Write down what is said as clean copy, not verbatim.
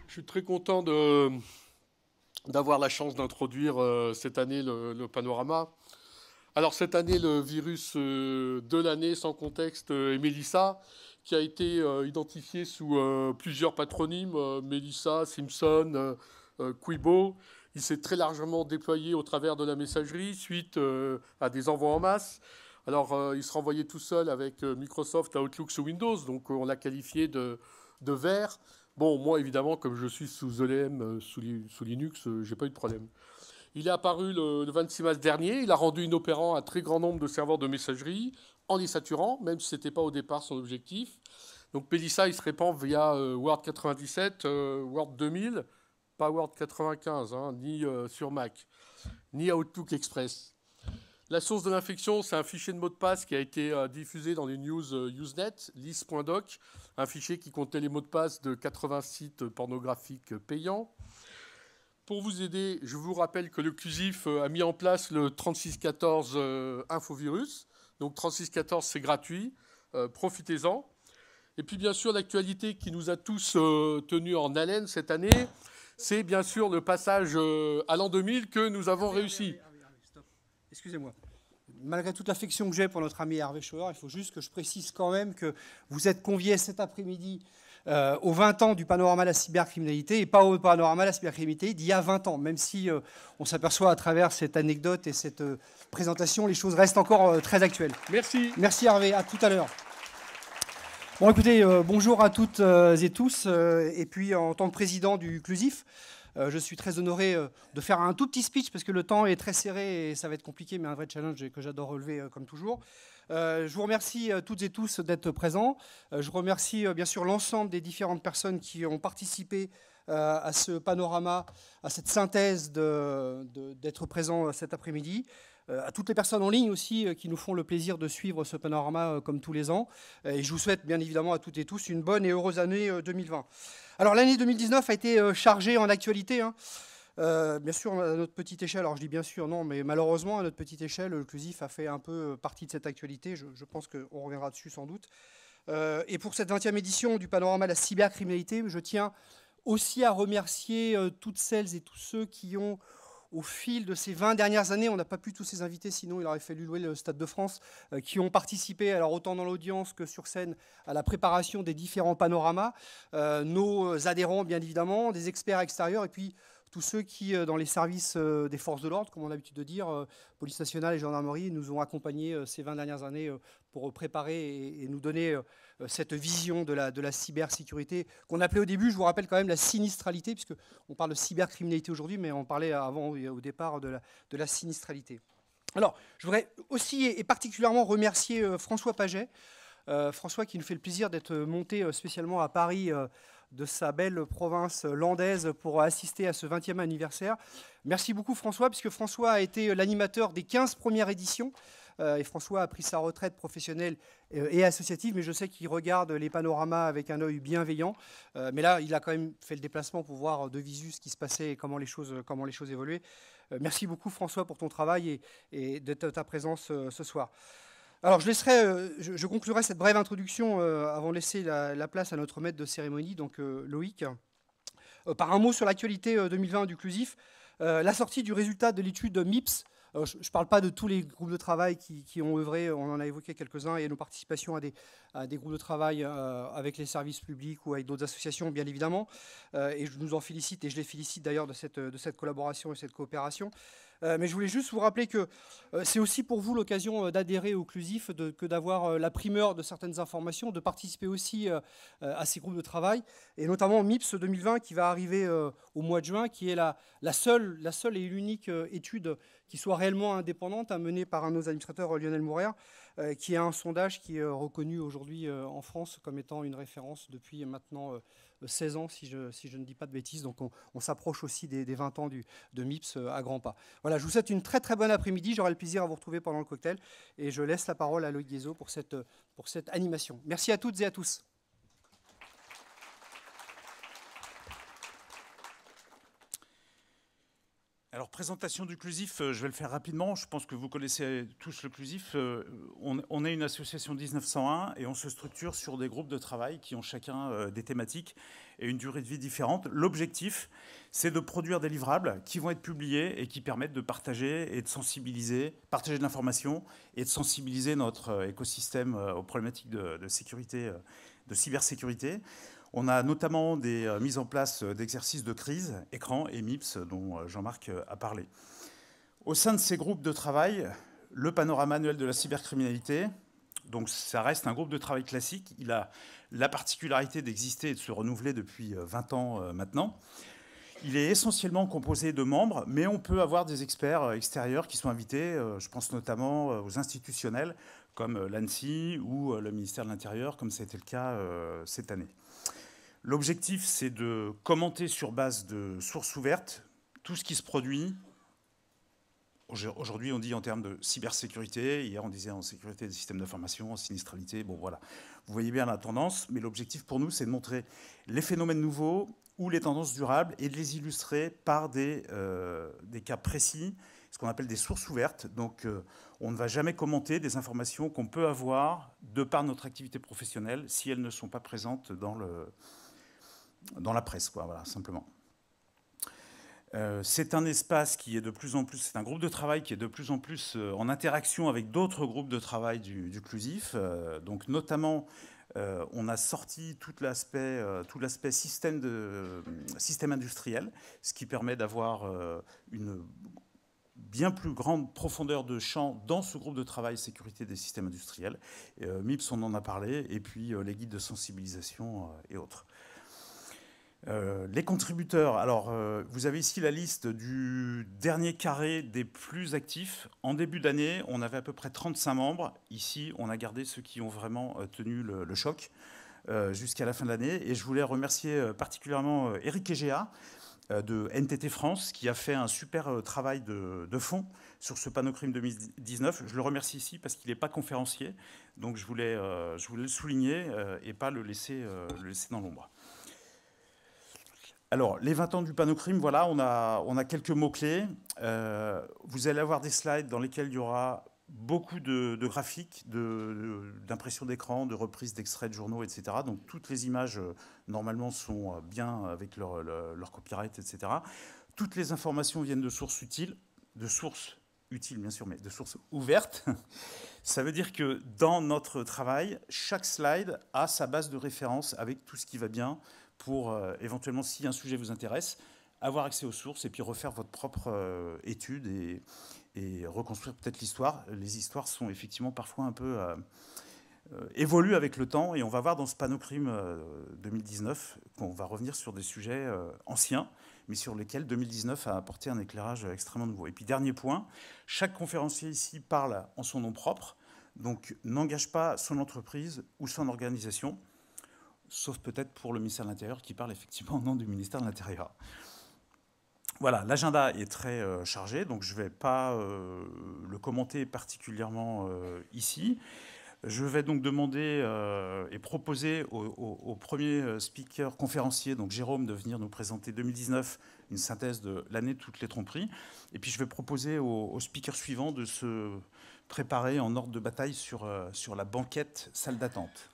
Je suis très content d'avoir la chance d'introduire cette année le panorama. Alors cette année, le virus de l'année sans contexte est Mélissa, qui a été identifié sous plusieurs patronymes, Mélissa, Simpson, Quibo. Il s'est très largement déployé au travers de la messagerie suite à des envois en masse. Alors il se renvoyait tout seul avec Microsoft Outlook sous Windows, donc on l'a qualifié de vert. Bon, moi évidemment, comme je suis sous ELM, sous Linux, j'ai pas eu de problème. Il est apparu le 26 mars dernier. Il a rendu inopérant un très grand nombre de serveurs de messagerie en les saturant, même si ce n'était pas au départ son objectif. Donc Mélissa, il se répand via Word 97, Word 2000, pas Word 95, hein, ni sur Mac, ni Outlook Express. La source de l'infection, c'est un fichier de mot de passe qui a été diffusé dans les news Usenet, list.doc, un fichier qui contenait les mots de passe de 80 sites pornographiques payants. Pour vous aider, je vous rappelle que le CLUSIF a mis en place le 3614 Infovirus. Donc 3614, c'est gratuit. Profitez-en. Et puis bien sûr, l'actualité qui nous a tous tenus en haleine cette année, c'est bien sûr le passage à l'an 2000 que nous avons réussi. Stop. Excusez-moi. Malgré toute l'affection que j'ai pour notre ami Hervé Schauer, il faut juste que je précise quand même que vous êtes conviés cet après-midi aux 20 ans du panorama de la cybercriminalité et pas au panorama de la cybercriminalité d'il y a 20 ans, même si on s'aperçoit à travers cette anecdote et cette présentation, les choses restent encore très actuelles. Merci. Merci Hervé, à tout à l'heure. Bon écoutez, bonjour à toutes et tous, et puis en tant que président du CLUSIF, je suis très honoré de faire un tout petit speech parce que le temps est très serré et ça va être compliqué, mais un vrai challenge que j'adore relever comme toujours. Je vous remercie toutes et tous d'être présents. Je remercie bien sûr l'ensemble des différentes personnes qui ont participé à ce panorama, à cette synthèse d'être présents cet après-midi. À toutes les personnes en ligne aussi qui nous font le plaisir de suivre ce panorama comme tous les ans. Et je vous souhaite bien évidemment à toutes et tous une bonne et heureuse année 2020. Alors l'année 2019 a été chargée en actualité. Bien sûr, à notre petite échelle, alors je dis bien sûr, non, mais malheureusement, à notre petite échelle, le CLUSIF a fait un peu partie de cette actualité. Je pense qu'on reviendra dessus sans doute. Et pour cette 20e édition du panorama de la cybercriminalité, je tiens aussi à remercier toutes celles et tous ceux qui ont, au fil de ces 20 dernières années, on n'a pas pu tous les inviter, sinon il aurait fallu louer le Stade de France, qui ont participé, alors autant dans l'audience que sur scène, à la préparation des différents panoramas, nos adhérents bien évidemment, des experts extérieurs, et puis tous ceux qui, dans les services des forces de l'ordre, comme on a l'habitude de dire, police nationale et gendarmerie, nous ont accompagnés ces 20 dernières années pour préparer et nous donner cette vision de la cybersécurité qu'on appelait au début, je vous rappelle quand même, la sinistralité, puisqu'on parle de cybercriminalité aujourd'hui, mais on parlait avant, au départ, de la sinistralité. Alors, je voudrais aussi et particulièrement remercier François Paget, François qui nous fait le plaisir d'être monté spécialement à Paris de sa belle province landaise pour assister à ce 20e anniversaire. Merci beaucoup François, puisque François a été l'animateur des 15 premières éditions. Et François a pris sa retraite professionnelle et associative, mais je sais qu'il regarde les panoramas avec un œil bienveillant. Mais là, il a quand même fait le déplacement pour voir de visu ce qui se passait et comment les choses évoluaient. Merci beaucoup François pour ton travail et de ta présence ce soir. Alors, je conclurai cette brève introduction avant de laisser la place à notre maître de cérémonie, donc Loïc, par un mot sur l'actualité 2020 du CLUSIF. La sortie du résultat de l'étude MIPS. Je ne parle pas de tous les groupes de travail qui ont œuvré, on en a évoqué quelques-uns, et nos participations à des groupes de travail avec les services publics ou avec d'autres associations, bien évidemment. Et je nous en félicite, et je les félicite d'ailleurs de cette collaboration et cette coopération. Mais je voulais juste vous rappeler que c'est aussi pour vous l'occasion d'adhérer au CLUSIF, que d'avoir la primeur de certaines informations, de participer aussi à ces groupes de travail, et notamment MIPS 2020 qui va arriver au mois de juin, qui est la seule et l'unique étude qui soit réellement indépendante, menée par un de nos administrateurs, Lionel Mourer, qui est un sondage qui est reconnu aujourd'hui en France comme étant une référence depuis maintenant 16 ans, si je ne dis pas de bêtises. Donc on s'approche aussi des 20 ans de MIPS à grands pas. Voilà, je vous souhaite une très très bonne après-midi. J'aurai le plaisir à vous retrouver pendant le cocktail. Et je laisse la parole à Loïc Guézot pour cette animation. Merci à toutes et à tous. Alors, présentation du CLUSIF, je vais le faire rapidement. Je pense que vous connaissez tous le CLUSIF. On est une association 1901 et on se structure sur des groupes de travail qui ont chacun des thématiques et une durée de vie différente. L'objectif, c'est de produire des livrables qui vont être publiés et qui permettent de partager et de sensibiliser, partager de l'information et de sensibiliser notre écosystème aux problématiques de sécurité, de cybersécurité. On a notamment des mises en place d'exercices de crise, écran et MIPS, dont Jean-Marc a parlé. Au sein de ces groupes de travail, le panorama annuel de la cybercriminalité, donc ça reste un groupe de travail classique. Il a la particularité d'exister et de se renouveler depuis 20 ans maintenant. Il est essentiellement composé de membres, mais on peut avoir des experts extérieurs qui sont invités. Je pense notamment aux institutionnels, comme l'ANSSI ou le ministère de l'Intérieur, comme ça a été le cas cette année. L'objectif, c'est de commenter sur base de sources ouvertes tout ce qui se produit. Aujourd'hui, on dit en termes de cybersécurité. Hier, on disait en sécurité des systèmes d'information, en sinistralité. Bon, voilà. Vous voyez bien la tendance. Mais l'objectif pour nous, c'est de montrer les phénomènes nouveaux ou les tendances durables et de les illustrer par des cas précis, ce qu'on appelle des sources ouvertes. Donc, on ne va jamais commenter des informations qu'on peut avoir de par notre activité professionnelle si elles ne sont pas présentes dans la presse, quoi, voilà, simplement. C'est un espace qui est de plus en plus, c'est un groupe de travail qui est de plus en plus en interaction avec d'autres groupes de travail du CLUSIF. Donc notamment, on a sorti tout l'aspect système industriel, ce qui permet d'avoir une bien plus grande profondeur de champ dans ce groupe de travail sécurité des systèmes industriels. MIPS, on en a parlé, et puis les guides de sensibilisation et autres. Les contributeurs, alors vous avez ici la liste du dernier carré des plus actifs. En début d'année, on avait à peu près 35 membres. Ici, on a gardé ceux qui ont vraiment tenu le choc jusqu'à la fin de l'année. Et je voulais remercier particulièrement Eric Egea de NTT France, qui a fait un super travail de fond sur ce Panocrime 2019. Je le remercie ici parce qu'il n'est pas conférencier. Donc je voulais le souligner et pas le laisser dans l'ombre. Alors, les 20 ans du Panocrime, voilà, on a quelques mots-clés. Vous allez avoir des slides dans lesquels il y aura beaucoup de graphiques, d'impression d'écran, de reprises d'extraits de journaux, etc. Donc, toutes les images, normalement, sont bien avec leur copyright, etc. Toutes les informations viennent de sources utiles, bien sûr, mais de sources ouvertes. Ça veut dire que dans notre travail, chaque slide a sa base de référence avec tout ce qui va bien, pour éventuellement, si un sujet vous intéresse, avoir accès aux sources et puis refaire votre propre étude et reconstruire peut-être l'histoire. Les histoires sont effectivement parfois un peu évoluent avec le temps, et on va voir dans ce Panocrime 2019 qu'on va revenir sur des sujets anciens, mais sur lesquels 2019 a apporté un éclairage extrêmement nouveau. Et puis dernier point, chaque conférencier ici parle en son nom propre, donc n'engage pas son entreprise ou son organisation, sauf peut-être pour le ministère de l'Intérieur qui parle effectivement au nom du ministère de l'Intérieur. Voilà, l'agenda est très chargé, donc je ne vais pas le commenter particulièrement ici. Je vais donc demander et proposer au premier speaker conférencier, donc Jérôme, de venir nous présenter 2019, une synthèse de l'année de toutes les tromperies. Et puis je vais proposer au speaker suivant de se préparer en ordre de bataille sur la banquette salle d'attente.